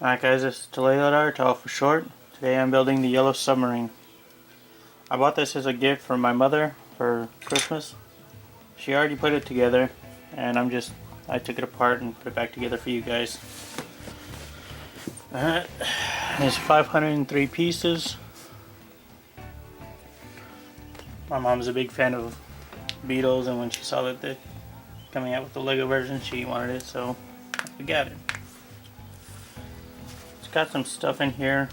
Alright guys, this is Toledo Tall for short. Today I'm building the yellow submarine. I bought this as a gift from my mother for Christmas. She already put it together and I took it apart and put it back together for you guys. Alright, there's 503 pieces. My mom's a big fan of Beatles, and when she saw that they're coming out with the Lego version, she wanted it, so we got it. It's got some stuff in here.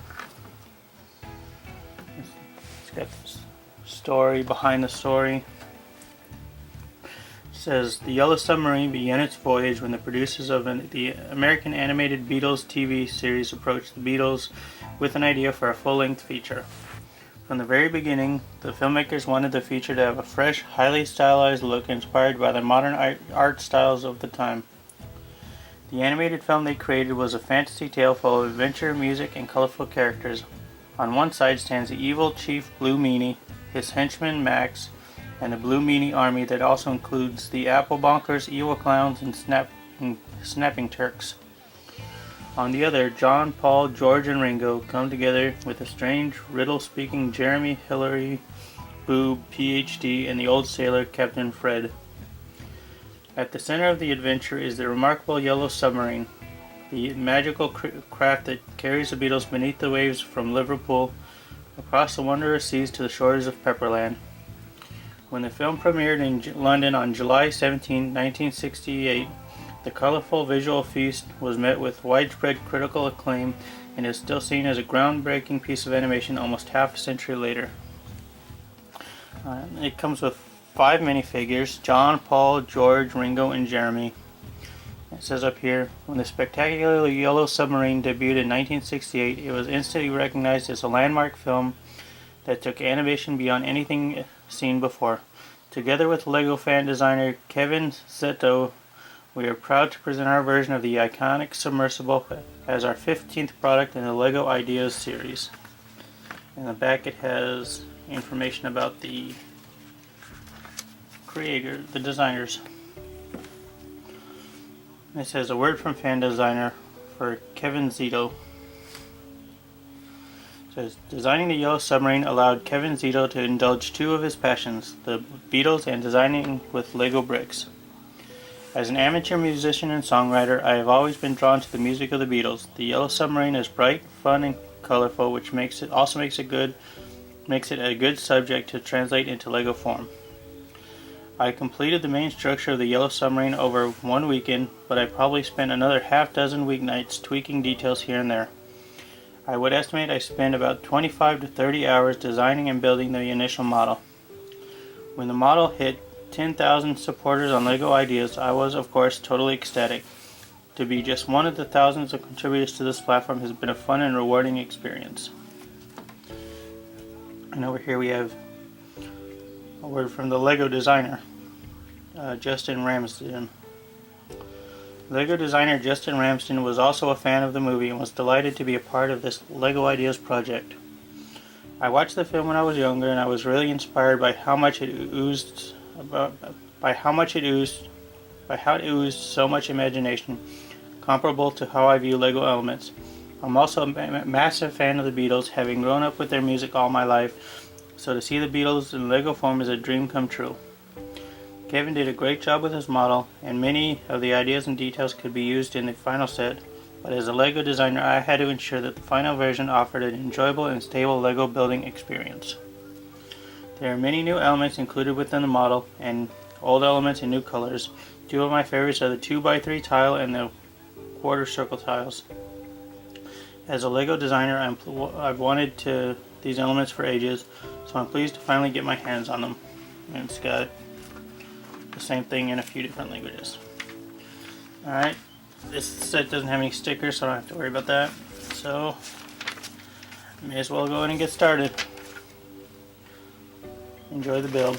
It's got this story behind the story. It says, the Yellow Submarine began its voyage when the producers of the American animated Beatles TV series approached the Beatles with an idea for a full-length feature. From the very beginning, the filmmakers wanted the feature to have a fresh, highly stylized look inspired by the modern art styles of the time. The animated film they created was a fantasy tale full of adventure, music, and colorful characters. On one side stands the evil Chief Blue Meanie, his henchman Max, and the Blue Meanie army that also includes the Apple Bonkers, Evil Clowns, and Snapping Turks. On the other, John, Paul, George, and Ringo come together with a strange, riddle-speaking Jeremy, Hillary, Boob, PhD, and the old sailor, Captain Fred. At the center of the adventure is the remarkable Yellow Submarine, the magical craft that carries the Beatles beneath the waves from Liverpool across the wondrous seas to the shores of Pepperland. When the film premiered in London on July 17, 1968, the colorful visual feast was met with widespread critical acclaim and is still seen as a groundbreaking piece of animation almost half a century later. It comes with 5 minifigures: John, Paul, George, Ringo, and Jeremy. It says up here, when the spectacular Yellow Submarine debuted in 1968, it was instantly recognized as a landmark film that took animation beyond anything seen before. Together with LEGO fan designer Kevin Zetto, we are proud to present our version of the iconic submersible as our 15th product in the LEGO Ideas series. In the back it has information about the designers. It says, a word from fan designer for Kevin Zito. It says, designing the Yellow Submarine allowed Kevin Zito to indulge 2 of his passions, the Beatles and designing with Lego bricks. As an amateur musician and songwriter, I have always been drawn to the music of the Beatles. The Yellow Submarine is bright, fun, and colorful, which makes it a good subject to translate into Lego form. I completed the main structure of the Yellow Submarine over one weekend, but I probably spent another half-dozen weeknights tweaking details here and there. I would estimate I spent about 25 to 30 hours designing and building the initial model. When the model hit 10,000 supporters on LEGO Ideas, I was, of course, totally ecstatic. To be just one of the thousands of contributors to this platform has been a fun and rewarding experience. And over here we have a word from the LEGO designer, Justin Ramsden. LEGO designer Justin Ramsden was also a fan of the movie and was delighted to be a part of this LEGO Ideas project. I watched the film when I was younger, and I was really inspired by how it oozed so much imagination, comparable to how I view LEGO elements. I'm also a massive fan of the Beatles, having grown up with their music all my life, so to see the Beatles in LEGO form is a dream come true. Kevin did a great job with his model, and many of the ideas and details could be used in the final set, but as a LEGO designer I had to ensure that the final version offered an enjoyable and stable LEGO building experience. There are many new elements included within the model, and old elements in new colors. 2 of my favorites are the 2x3 tile and the quarter circle tiles. As a LEGO designer, I've wanted these elements for ages, so I'm pleased to finally get my hands on them. And it's got the same thing in a few different languages. Alright, this set doesn't have any stickers, so I don't have to worry about that. So, may as well go in and get started. Enjoy the build.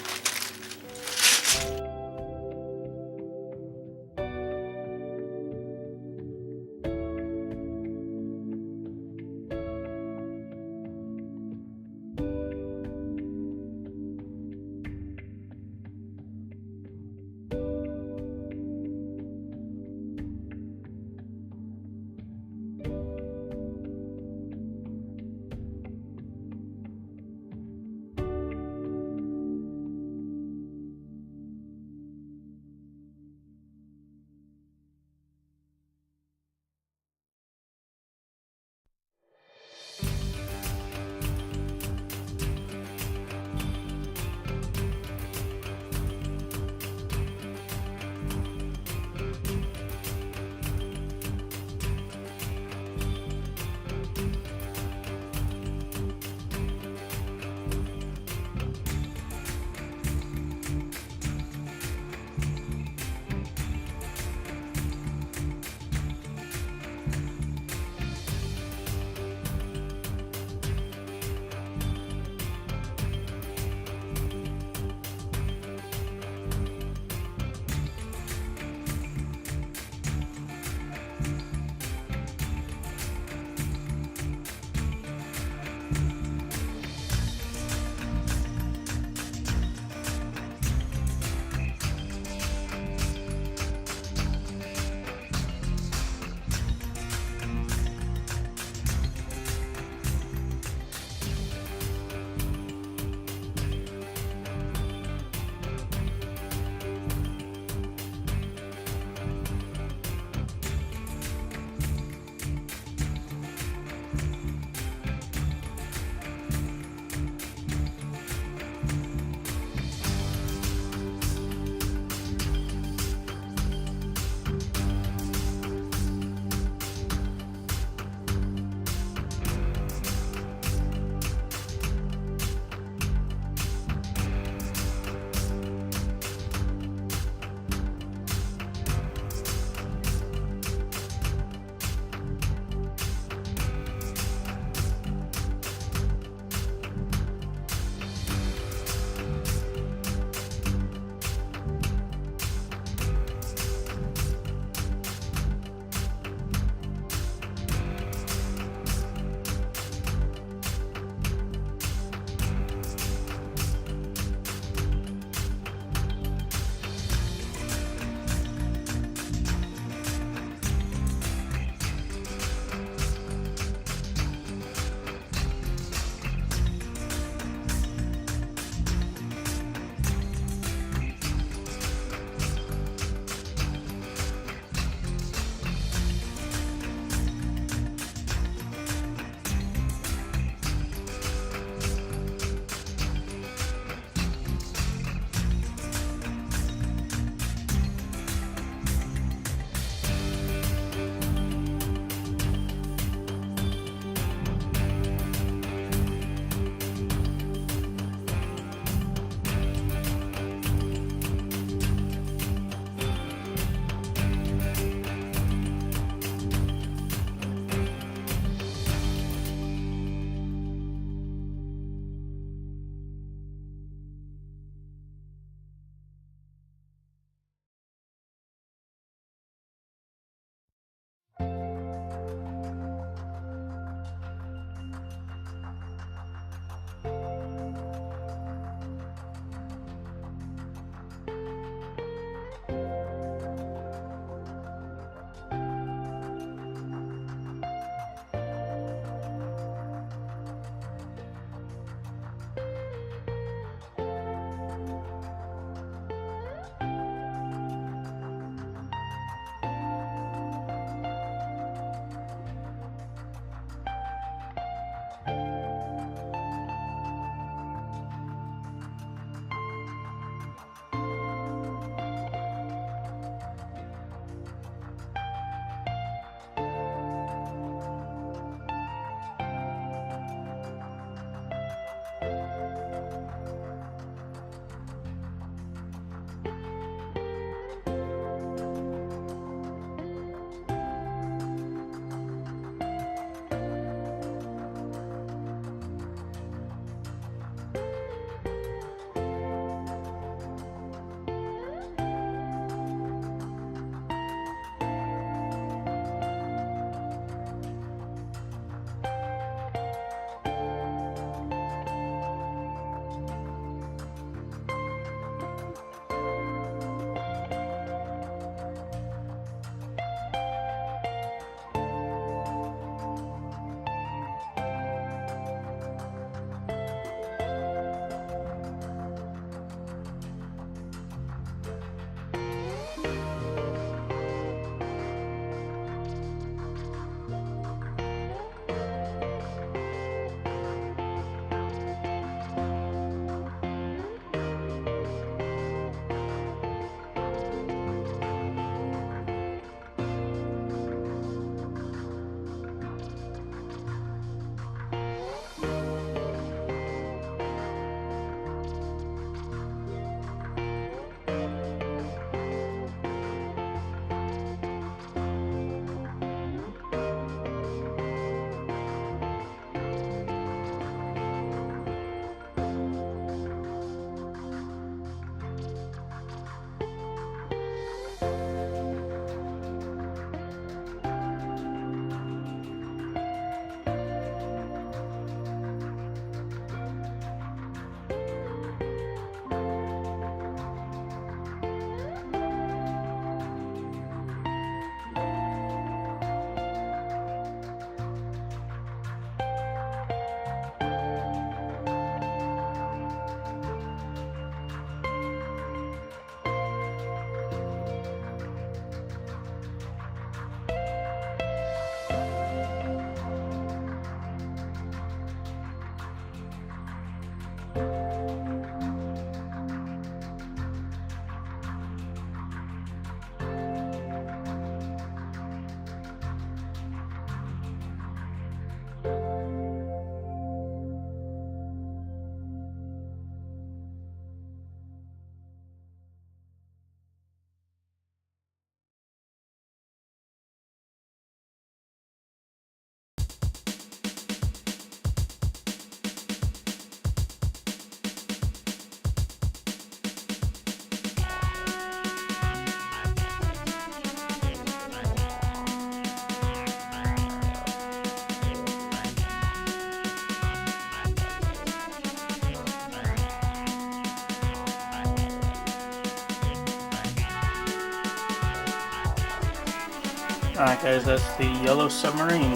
Alright guys, that's the Yellow Submarine.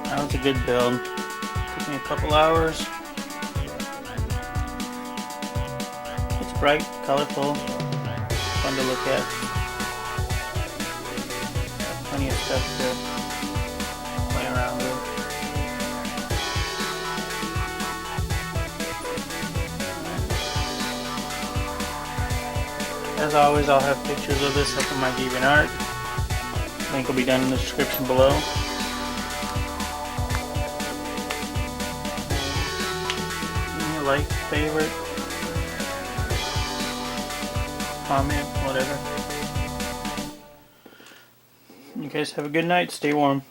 That was a good build. Took me a couple hours. It's bright, colorful, fun to look at. Plenty of stuff to play around with. As always, I'll have pictures of this up in my DeviantArt. Link will be down in the description below. Like, favorite, comment, whatever. You guys have a good night. Stay warm.